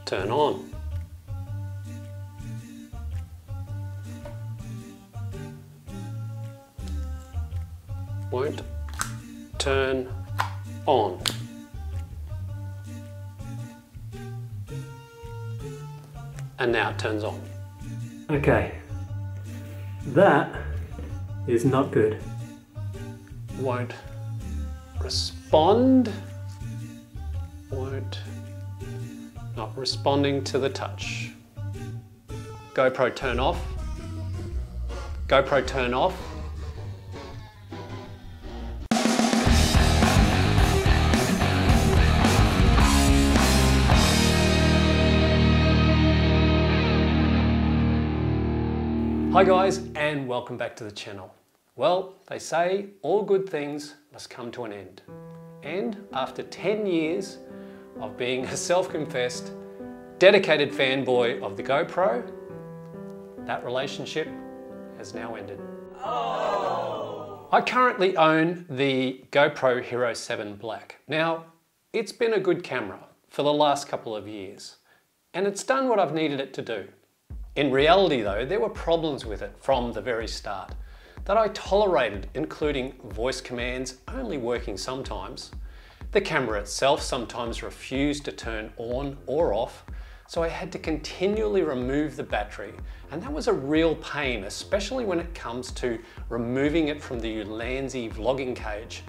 turn on. Won't turn on. And now it turns on. Okay, that is not good. Won't respond. Not responding to the touch. GoPro turn off. GoPro turn off. Hi guys, and welcome back to the channel. Well, they say all good things must come to an end. And after 10 years of being a self-confessed, dedicated fanboy of the GoPro, that relationship has now ended. Oh. I currently own the GoPro Hero 7 Black. Now, it's been a good camera for the last couple of years, and it's done what I've needed it to do. In reality though, there were problems with it from the very start that I tolerated, including voice commands only working sometimes. The camera itself sometimes refused to turn on or off, so I had to continually remove the battery, and that was a real pain, especially when it comes to removing it from the Ulanzi vlogging cage,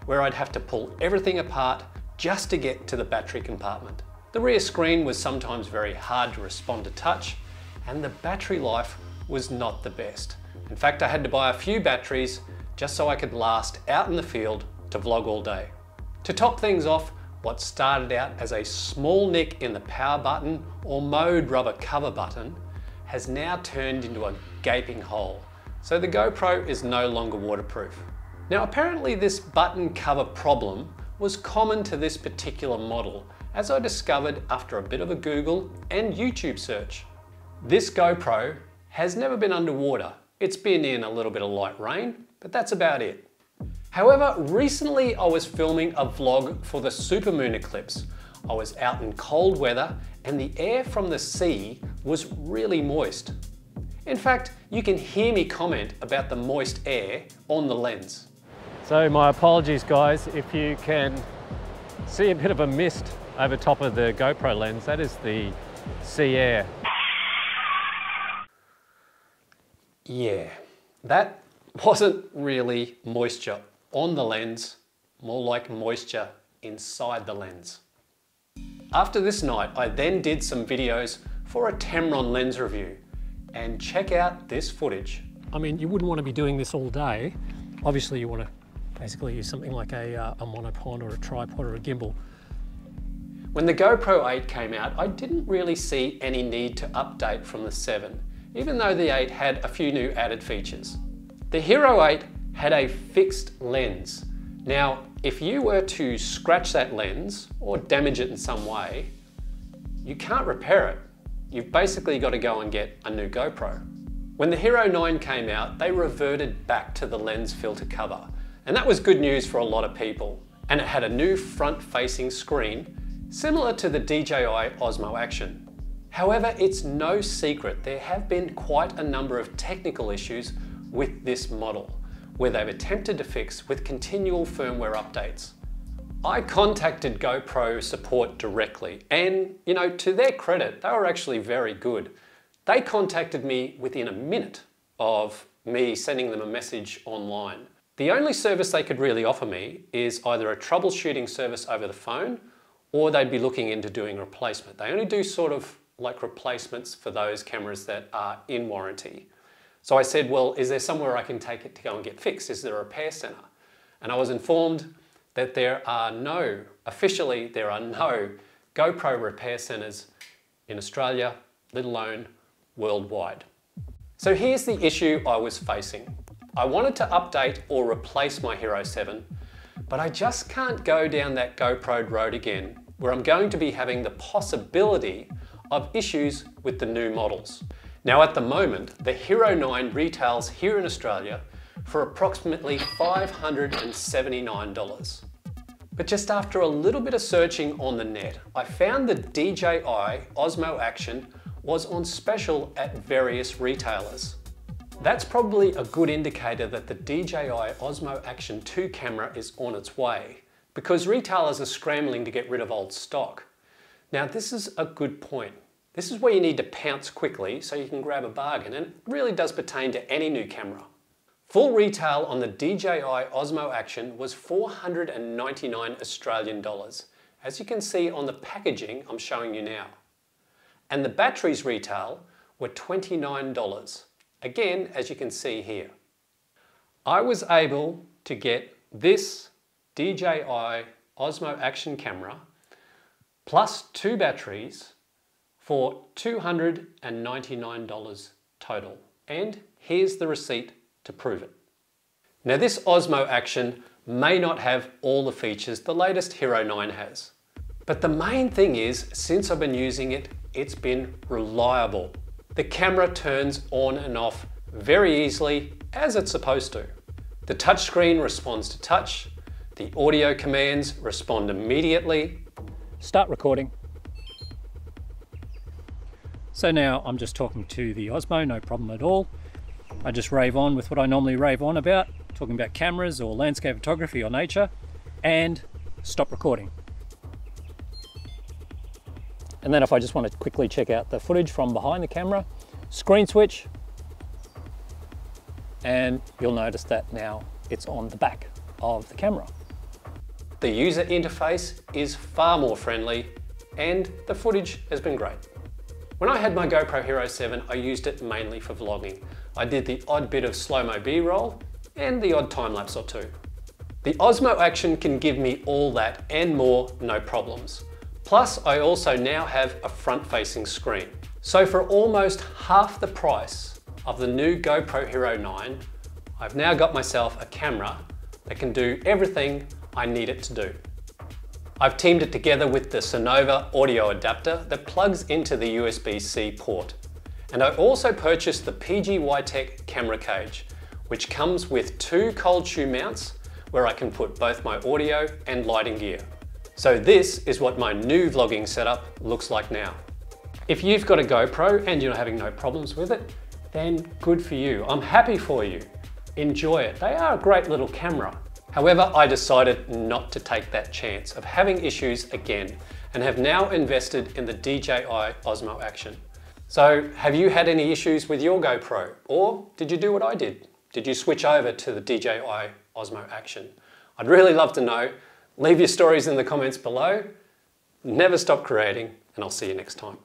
where I'd have to pull everything apart just to get to the battery compartment. The rear screen was sometimes very hard to respond to touch, and the battery life was not the best. In fact, I had to buy a few batteries just so I could last out in the field to vlog all day. To top things off, what started out as a small nick in the power button or mode rubber cover button has now turned into a gaping hole, so the GoPro is no longer waterproof. Now apparently this button cover problem was common to this particular model, as I discovered after a bit of a Google and YouTube search. This GoPro has never been underwater. It's been in a little bit of light rain, but that's about it. However, recently I was filming a vlog for the supermoon eclipse. I was out in cold weather and the air from the sea was really moist. In fact, you can hear me comment about the moist air on the lens. So my apologies guys, if you can see a bit of a mist over top of the GoPro lens, that is the sea air. Yeah, that wasn't really moisture on the lens, more like moisture inside the lens. After this night, I then did some videos for a Tamron lens review, and check out this footage. I mean, you wouldn't want to be doing this all day. Obviously you want to basically use something like a monopod or a tripod or a gimbal. When the GoPro 8 came out, I didn't really see any need to update from the 7. Even though the 8 had a few new added features. The Hero 8 had a fixed lens. Now, if you were to scratch that lens or damage it in some way, you can't repair it. You've basically got to go and get a new GoPro. When the Hero 9 came out, they reverted back to the lens filter cover. And that was good news for a lot of people. And it had a new front-facing screen, similar to the DJI Osmo Action. However, it's no secret there have been quite a number of technical issues with this model, where they've attempted to fix with continual firmware updates. I contacted GoPro support directly, and to their credit, they were actually very good. They contacted me within a minute of me sending them a message online. The only service they could really offer me is either a troubleshooting service over the phone, or they'd be looking into doing a replacement. They only do sort of like replacements for those cameras that are in warranty. So I said, well, is there somewhere I can take it to go and get fixed? Is there a repair center? And I was informed that officially there are no GoPro repair centers in Australia, let alone worldwide. So here's the issue I was facing. I wanted to update or replace my Hero 7, but I just can't go down that GoPro road again, where I'm going to be having the possibility of issues with the new models. Now at the moment, the Hero 9 retails here in Australia for approximately $579. But just after a little bit of searching on the net, I found the DJI Osmo Action was on special at various retailers. That's probably a good indicator that the DJI Osmo Action 2 camera is on its way, because retailers are scrambling to get rid of old stock. Now this is a good point. This is where you need to pounce quickly so you can grab a bargain, and it really does pertain to any new camera. Full retail on the DJI Osmo Action was 499 Australian dollars, as you can see on the packaging I'm showing you now. And the batteries retail were $29, again as you can see here. I was able to get this DJI Osmo Action camera plus 2 batteries for $299 total. And here's the receipt to prove it. Now this Osmo Action may not have all the features the latest Hero 9 has. But the main thing is, since I've been using it, it's been reliable. The camera turns on and off very easily, as it's supposed to. The touchscreen responds to touch. The audio commands respond immediately. Start recording. So now I'm just talking to the Osmo, no problem at all. I just rave on with what I normally rave on about, talking about cameras or landscape photography or nature, and stop recording. And then if I just want to quickly check out the footage from behind the camera, screen switch, and you'll notice that now it's on the back of the camera. The user interface is far more friendly, and the footage has been great. When I had my GoPro Hero 7, I used it mainly for vlogging. I did the odd bit of slow-mo B-roll and the odd time-lapse or two. The Osmo Action can give me all that and more, no problems. Plus, I also now have a front-facing screen. So for almost half the price of the new GoPro Hero 9, I've now got myself a camera that can do everything I need it to do. I've teamed it together with the Sonova audio adapter that plugs into the USB-C port. And I also purchased the PGY-Tech camera cage, which comes with 2 cold shoe mounts where I can put both my audio and lighting gear. So this is what my new vlogging setup looks like now. If you've got a GoPro and you're having no problems with it, then good for you. I'm happy for you. Enjoy it. They are a great little camera. However, I decided not to take that chance of having issues again and have now invested in the DJI Osmo Action. So have you had any issues with your GoPro, or did you do what I did? Did you switch over to the DJI Osmo Action? I'd really love to know. Leave your stories in the comments below. Never stop creating, and I'll see you next time.